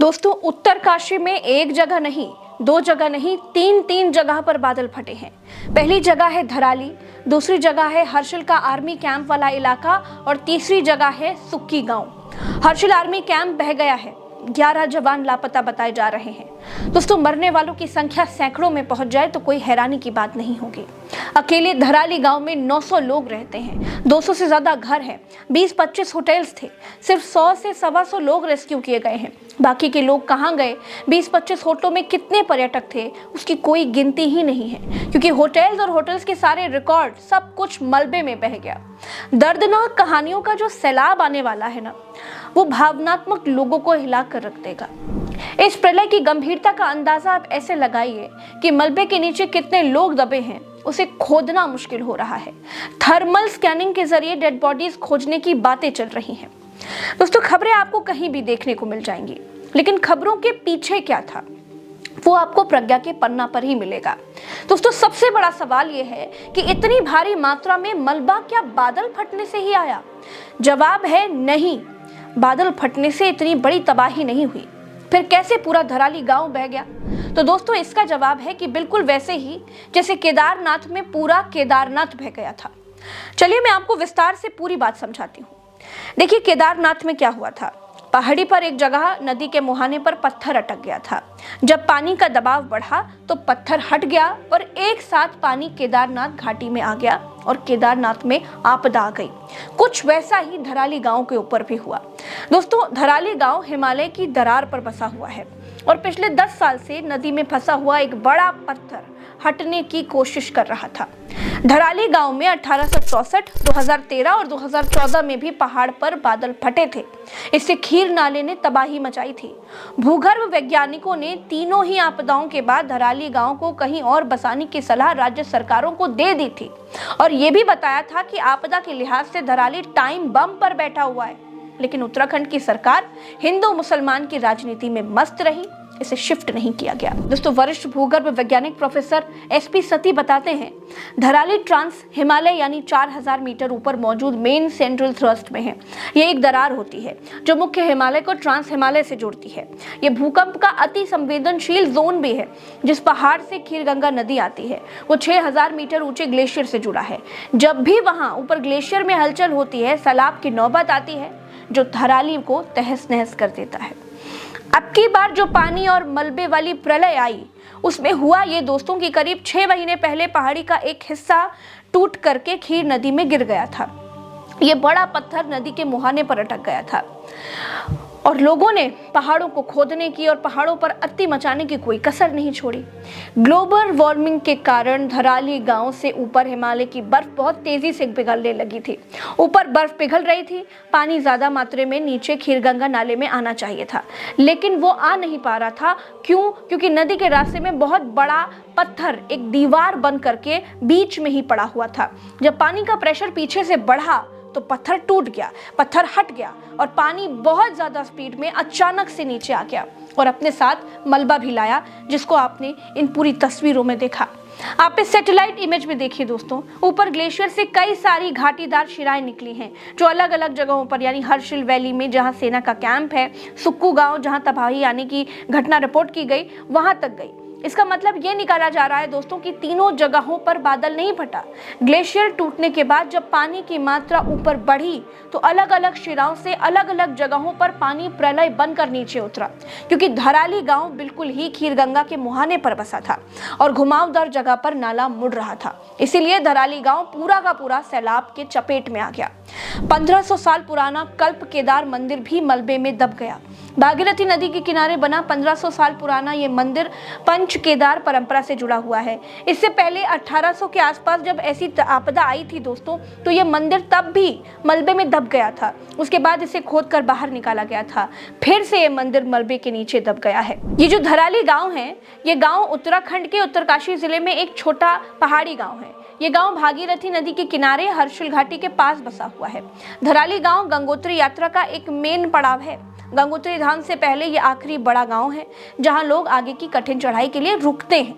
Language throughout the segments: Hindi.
दोस्तों, उत्तरकाशी में एक जगह नहीं, दो जगह नहीं, तीन जगह पर बादल फटे हैं। पहली जगह है धराली, दूसरी जगह है हर्षिल का आर्मी कैंप वाला इलाका और तीसरी जगह है सुक्की गांव। हर्षिल आर्मी कैंप बह गया है, 11 जवान लापता बताए जा रहे हैं। दोस्तों, मरने वालों की संख्या सैकड़ों में पहुंच जाए तो कोई हैरानी की बात नहीं होगी। अकेले धराली गांव में 900 लोग रहते हैं, 200 से ज्यादा घर हैं, 20-25 होटल्स थे। सिर्फ 100 से 125 लोग रेस्क्यू किए गए हैं। बाकी के लोग कहां गए, 20-25 होटलों में कितने पर्यटक थे, उसकी कोई गिनती ही नहीं है, क्योंकि होटल्स और होटल्स के सारे रिकॉर्ड सब कुछ मलबे में बह गया। दर्दनाक कहानियों का जो सैलाब आने वाला है ना, वो भावनात्मक लोगों को हिला कर रख देगा। इस प्रलय की गंभीरता का अंदाजा आप ऐसे लगाइए कि मलबे के नीचे कितने लोग दबे हैं, उसे खोदना मुश्किल हो रहा है। थर्मल स्कैनिंग के जरिए डेड बॉडीज खोजने की बातें चल रही हैं। दोस्तों, खबरें आपको कहीं भी देखने को मिल जाएंगी, लेकिन खबरों के पीछे क्या था वो आपको प्रज्ञा के पन्ना पर ही मिलेगा। दोस्तों, सबसे बड़ा सवाल यह है कि इतनी भारी मात्रा में मलबा क्या बादल फटने से ही आया? जवाब है नहीं, बादल फटने से इतनी बड़ी तबाही नहीं हुई। फिर कैसे पूरा धराली गांव बह गया? तो दोस्तों, इसका जवाब है कि बिल्कुल वैसे ही जैसे केदारनाथ में पूरा केदारनाथ बह गया था। चलिए मैं आपको विस्तार से पूरी बात समझाती हूँ। देखिए, केदारनाथ में क्या हुआ था। पहाड़ी पर एक जगह नदी के मुहाने पर पत्थर अटक गया था। जब पानी का दबाव बढ़ा तो पत्थर हट गया और एक साथ पानी केदारनाथ घाटी में आ गया और केदारनाथ में आपदा आ गई। कुछ वैसा ही धराली गांव के ऊपर भी हुआ। दोस्तों, धराली गांव हिमालय की दरार पर बसा हुआ है और पिछले 10 साल से नदी में फंसा हुआ एक बड़ा पत्थर हटने की कोशिश कर रहा था। धराली गांव में 1864, 2013 और 2014 में भी पहाड़ पर बादल फटे थे। इससे खीर नाले ने तबाही मचाई थी। भूगर्भ वैज्ञानिकों ने तीनों ही आपदाओं के बाद धराली गांव को कहीं और बसाने की सलाह राज्य सरकारों को दे दी थी और ये भी बताया था कि आपदा के लिहाज से धराली टाइम बम पर बैठा हुआ है। लेकिन उत्तराखंड की सरकार हिंदू मुसलमान की राजनीति में मस्त रही, इसे शिफ्ट नहीं किया गया। दोस्तों, वरिष्ठ भूगर्भ वैज्ञानिक प्रोफेसर SP सती बताते हैं, धराली ट्रांस हिमालय यानी 4000 मीटर ऊपर मौजूद मेन सेंट्रल थ्रस्ट में है। ये एक दरार होती है जो मुख्य हिमालय को ट्रांस हिमालय से जोड़ती है। ये भूकंप का अति संवेदनशील जोन भी है। जिस पहाड़ से खीरगंगा नदी आती है वो 6000 मीटर ऊंचे ग्लेशियर से जुड़ा है। जब भी वहां ऊपर ग्लेशियर में हलचल होती है, सैलाब की नौबत आती है जो धराली को तहस नहस कर देता है। अब की बार जो पानी और मलबे वाली प्रलय आई, उसमें हुआ ये दोस्तों की करीब 6 महीने पहले पहाड़ी का एक हिस्सा टूट करके खीर नदी में गिर गया था। ये बड़ा पत्थर नदी के मुहाने पर अटक गया था और लोगों ने पहाड़ों को खोदने की और पहाड़ों पर अत्ती मचाने की कोई कसर नहीं छोड़ी। ग्लोबल वार्मिंग के कारण धराली गांव से ऊपर हिमालय की बर्फ बहुत तेजी से पिघलने लगी थी। ऊपर बर्फ पिघल रही थी, पानी ज्यादा मात्रा में नीचे खीरगंगा नाले में आना चाहिए था, लेकिन वो आ नहीं पा रहा था। क्यों? क्योंकि नदी के रास्ते में बहुत बड़ा पत्थर एक दीवार बन करके बीच में ही पड़ा हुआ था। जब पानी का प्रेशर पीछे से बढ़ा तो पत्थर टूट गया, पत्थर हट गया और पानी बहुत ज्यादा स्पीड में अचानक से नीचे आ गया और अपने साथ मलबा भी लाया, जिसको आपने इन पूरी तस्वीरों में देखा। आप इस सैटेलाइट इमेज में देखिए दोस्तों, ऊपर ग्लेशियर से कई सारी घाटीदार शिराएं निकली हैं जो अलग अलग जगहों पर, यानी हर्षिल वैली में जहां सेना का कैंप है, सुक्कू गांव जहां तबाही आने की घटना रिपोर्ट की गई, वहां तक गई। इसका मतलब ये निकाला जा रहा है दोस्तों कि तीनों जगहों पर बादल नहीं फटा। ग्लेशियर टूटने के बाद जब पानी की मात्रा ऊपर बढ़ी तो अलग अलग शिराओं से अलग अलग जगहों पर पानी प्रलय बनकर नीचे उतरा, क्योंकि धराली गांव बिल्कुल ही खीरगंगा के मुहाने पर बसा था और घुमावदार जगह पर नाला मुड़ रहा था। इसीलिए धराली गांव पूरा का पूरा सैलाब के चपेट में आ गया। 1500 साल पुराना कल्प केदार मंदिर भी मलबे में दब गया। भागीरथी नदी के किनारे बना 1500 साल पुराना ये मंदिर पंच केदार परंपरा से जुड़ा हुआ है। इससे पहले 1800 के आसपास जब ऐसी आपदा आई थी दोस्तों, तो ये मंदिर तब भी मलबे में दब गया था। उसके बाद इसे खोदकर बाहर निकाला गया था। फिर से ये मंदिर मलबे के नीचे दब गया है। ये जो धराली गांव है, ये गांव उत्तराखंड के उत्तरकाशी जिले में एक छोटा पहाड़ी गांव है। ये गांव भागीरथी नदी के किनारे हर्षिल घाटी के पास बसा हुआ है। धराली गांव गंगोत्री यात्रा का एक मेन पड़ाव है। गंगोत्री धाम से पहले ये आखिरी बड़ा गांव है जहां लोग आगे की कठिन चढ़ाई के लिए रुकते हैं।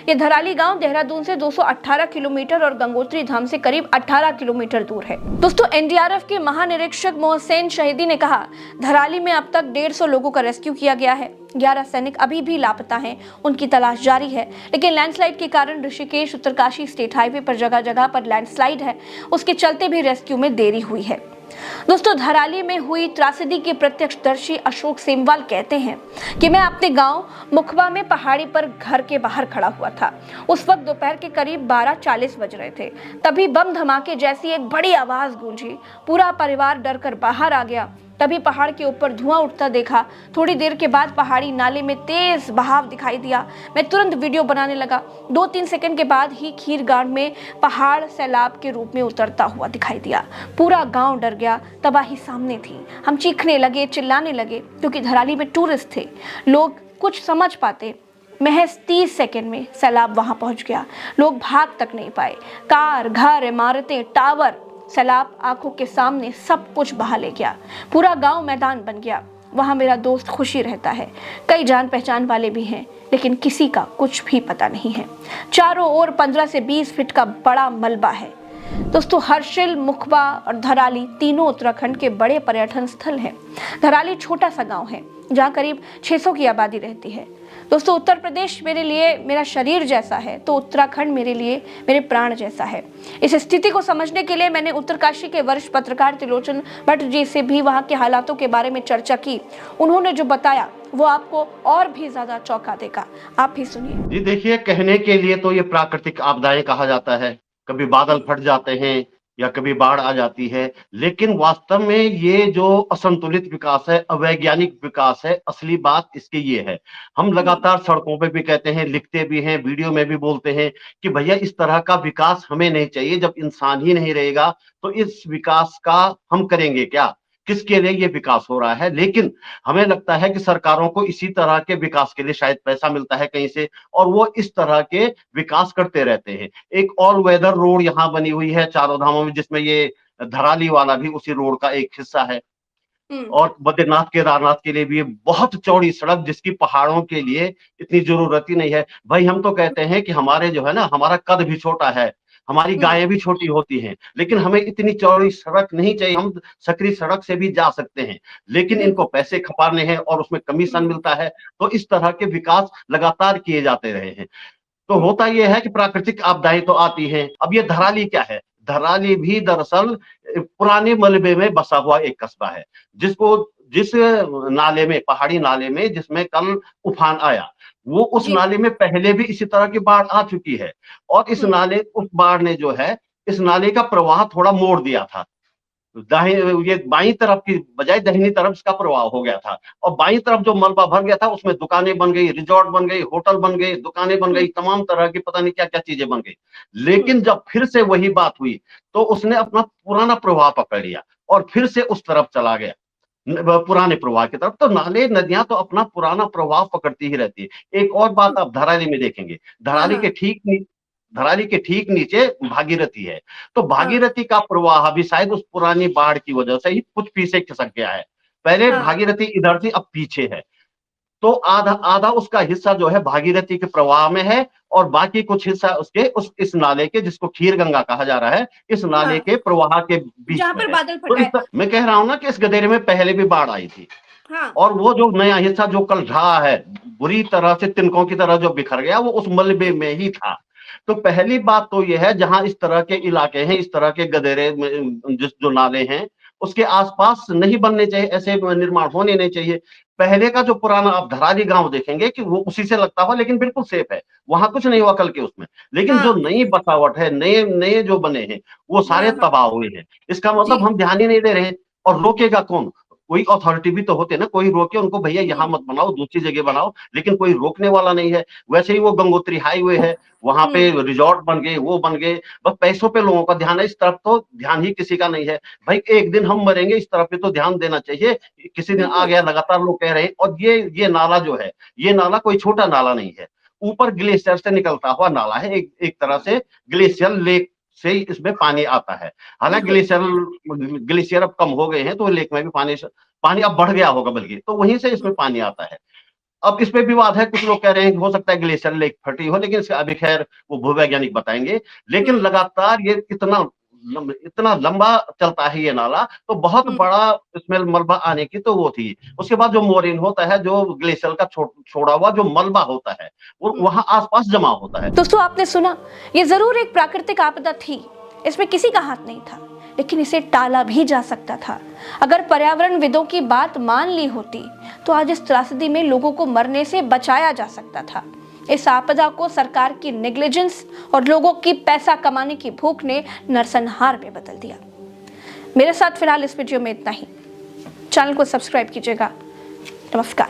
ये धराली गांव देहरादून से 218 किलोमीटर और गंगोत्री धाम से करीब 18 किलोमीटर दूर है। दोस्तों, एनडीआरएफ के महानिरीक्षक मोहसेन शहीदी ने कहा, धराली में अब तक 150 लोगों का रेस्क्यू किया गया है। 11 सैनिक अभी भी लापता हैं, उनकी तलाश जारी है। लेकिन लैंडस्लाइड के कारण ऋषिकेश उत्तरकाशी स्टेट हाईवे पर जगह जगह पर लैंडस्लाइड है, उसके चलते भी रेस्क्यू में देरी हुई है। दोस्तों, धराली में हुई त्रासदी के प्रत्यक्षदर्शी अशोक सेमवाल कहते हैं कि मैं अपने गांव मुखबा में पहाड़ी पर घर के बाहर खड़ा हुआ था। उस वक्त दोपहर के करीब 12:40 बज रहे थे। तभी बम धमाके जैसी एक बड़ी आवाज गूंजी। पूरा परिवार डर कर बाहर आ गया। तभी पहाड़ के ऊपर धुआं उठता देखा। थोड़ी देर के बाद पहाड़ी नाले में तेज बहाव दिखाई दिया। मैं तुरंत वीडियो बनाने लगा। 2-3 सेकंड के बाद ही खीरगांव में पहाड़ सैलाब के रूप में उतरता हुआ दिखाई दिया। पूरा गांव डर गया। तबाही सामने थी। हम चीखने लगे, चिल्लाने लगे, क्योंकि धराली में टूरिस्ट थे। लोग कुछ समझ पाते। महज 30 सेकंड में सैलाब वहां पहुंच गया। लोग भाग तक नहीं पाए। कार, घर, इमारतें, टावर, सैलाब आंखों के सामने सब कुछ बहा ले गया। पूरा गांव मैदान बन गया। वहां मेरा दोस्त खुशी रहता है। कई जान पहचान वाले भी हैं, लेकिन किसी का कुछ भी पता नहीं है। चारों ओर 15 से 20 फीट का बड़ा मलबा है। दोस्तों, हर्षिल, मुखबा और धराली तीनों उत्तराखंड के बड़े पर्यटन स्थल हैं। धराली छोटा सा गांव है जहां करीब 600 की आबादी रहती है। दोस्तों, उत्तर प्रदेश मेरे लिए मेरा शरीर जैसा है, तो उत्तराखंड मेरे लिए मेरे प्राण जैसा है। इस स्थिति को समझने के लिए मैंने उत्तरकाशी के वरिष्ठ पत्रकार त्रिलोचन भट्ट जी से भी वहां के हालातों के बारे में चर्चा की। उन्होंने जो बताया वो आपको और भी ज्यादा चौंका देगा। आप भी सुनिए। जी देखिए, कहने के लिए तो ये प्राकृतिक आपदाएं कहा जाता है। कभी बादल फट जाते हैं या कभी बाढ़ आ जाती है, लेकिन वास्तव में ये जो असंतुलित विकास है, अवैज्ञानिक विकास है, असली बात इसकी ये है। हम लगातार सड़कों पे भी कहते हैं, लिखते भी हैं, वीडियो में भी बोलते हैं कि भैया इस तरह का विकास हमें नहीं चाहिए। जब इंसान ही नहीं रहेगा तो इस विकास का हम करेंगे क्या? किसके लिए ये विकास हो रहा है? लेकिन हमें लगता है कि सरकारों को इसी तरह के विकास के लिए शायद पैसा मिलता है कहीं से, और वो इस तरह के विकास करते रहते हैं। एक ऑल वेदर रोड यहाँ बनी हुई है चारों धामों में, जिसमें ये धराली वाला भी उसी रोड का एक हिस्सा है। और बद्रीनाथ केदारनाथ के लिए भी बहुत चौड़ी सड़क, जिसकी पहाड़ों के लिए इतनी जरूरत ही नहीं है। भाई हम तो कहते हैं कि हमारे जो है ना, हमारा कद भी छोटा है, हमारी गायें भी छोटी होती हैं, लेकिन हमें इतनी चौड़ी सड़क नहीं चाहिए। हम सकरी सड़क से भी जा सकते हैं, लेकिन इनको पैसे खपाने हैं और उसमें कमीशन मिलता है। तो इस तरह के विकास लगातार किए जाते रहे हैं। तो होता यह है कि प्राकृतिक आपदाएं तो आती हैं। अब ये धराली क्या है? धराली भी दरअसल पुराने मलबे में बसा हुआ एक कस्बा है, जिस नाले में, पहाड़ी नाले में, जिसमें कल उफान आया, वो उस जी। नाले में पहले भी इसी तरह की बाढ़ आ चुकी है। और उस बाढ़ ने जो है, इस नाले का प्रवाह थोड़ा मोड़ दिया था। ये बाईं तरफ की बजाय दाहिनी तरफ इसका प्रवाह हो गया था, और बाईं तरफ जो मलबा भर गया था उसमें दुकानें बन गई, रिजॉर्ट बन गई, होटल बन गए, दुकानें बन गई, तमाम तरह की पता नहीं क्या क्या चीजें बन गई। लेकिन जब फिर से वही बात हुई तो उसने अपना पुराना प्रवाह पकड़ लिया और फिर से उस तरफ चला गया, पुराने प्रवाह की तरफ। तो नाले नदियां तो अपना पुराना प्रवाह पकड़ती ही रहती है। एक और बात आप धराली में देखेंगे, हाँ, धराली हाँ, के ठीक नी- धराली के ठीक नीचे भागीरथी है। तो हाँ, भागीरथी का प्रवाह भी शायद उस पुरानी बाढ़ की वजह से ही कुछ पीछे खिसक गया है। पहले हाँ, भागीरथी इधर थी, अब पीछे है। तो आधा आधा उसका हिस्सा जो है भागीरथी के प्रवाह में है, और बाकी कुछ हिस्सा उसके इस नाले के, जिसको खीर गंगा कहा जा रहा है, इस नाले हाँ, के प्रवाह के बीच जहाँ में पर है। बादल तो फटा है। मैं कह रहा हूं ना कि इस गदेरे में पहले भी बाढ़ आई थी, हाँ, और वो जो नया हिस्सा जो कल ढहा है, बुरी तरह से तिनकों की तरह जो बिखर गया, वो उस मलबे में ही था। तो पहली बात तो ये है, जहां इस तरह के इलाके हैं, इस तरह के गदेरे जिस जो नाले हैं, उसके आसपास नहीं बनने चाहिए, ऐसे निर्माण होने नहीं चाहिए। पहले का जो पुराना आप धराली गांव देखेंगे कि वो उसी से लगता हुआ, लेकिन बिल्कुल सेफ है, वहां कुछ नहीं हुआ कल के उसमें। लेकिन जो हाँ, नई बसावट है, नए नए जो बने हैं, वो सारे हाँ, हाँ, तबाह हुए हैं। इसका जी। मतलब हम ध्यान ही नहीं दे रहे हैं। और रोकेगा कौन? कोई अथॉरिटी भी तो होते ना, कोई रोके उनको, भैया यहाँ हम्म, मत बनाओ, दूसरी जगह बनाओ, लेकिन कोई रोकने वाला नहीं है। वैसे ही वो गंगोत्री हाईवे है, वहां पे हम्म, रिजॉर्ट बन गए, वो बन गए, बस पैसों पे लोगों का ध्यान है, इस तरफ तो ध्यान ही किसी का नहीं है। भाई एक दिन हम मरेंगे, इस तरफ पे तो ध्यान देना चाहिए। किसी दिन आ बिल्कुल। गया, लगातार लोग कह रहे हैं। और ये नाला जो है, ये नाला कोई छोटा नाला नहीं है, ऊपर ग्लेशियर से निकलता हुआ नाला है, एक तरह से ग्लेशियर लेक से ही इसमें पानी आता है। हालांकि बिल्कुल। ग्लेशियर ग्लेशियर अब कम हो गए हैं, तो लेक में भी पानी पानी अब बढ़ गया होगा बल्कि, तो वहीं से इसमें पानी आता है। अब इसमें विवाद है, कुछ लोग कह रहे हैं कि हो सकता है ग्लेशियर लेक फटी हो, लेकिन इसका अभी खैर वो भूवैज्ञानिक बताएँगे। लेकिन लगातार ये इतना लंबा चलता है ये नाला, तो बहुत हम्म। बड़ा इसमें मलबा आने की तो वो थी। उसके बाद जो मोरेन होता है, जो ग्लेशियर का छोड़ा हुआ जो मलबा होता है, वो वहाँ आस-पास जमा होता है। दोस्तों, आपने सुना, ये जरूर एक प्राकृतिक आपदा थी, इसमें किसी का हाथ नहीं था, लेकिन इसे टाला भी जा सकता था। अगर पर्यावरणविदों की बात मान ली होती तो आज इस त्रासदी में लोगों को मरने से बचाया जा सकता था। इस आपदा को सरकार की नेग्लिजेंस और लोगों की पैसा कमाने की भूख ने नरसंहार में बदल दिया। मेरे साथ फिलहाल इस वीडियो में इतना ही। चैनल को सब्सक्राइब कीजिएगा। नमस्कार।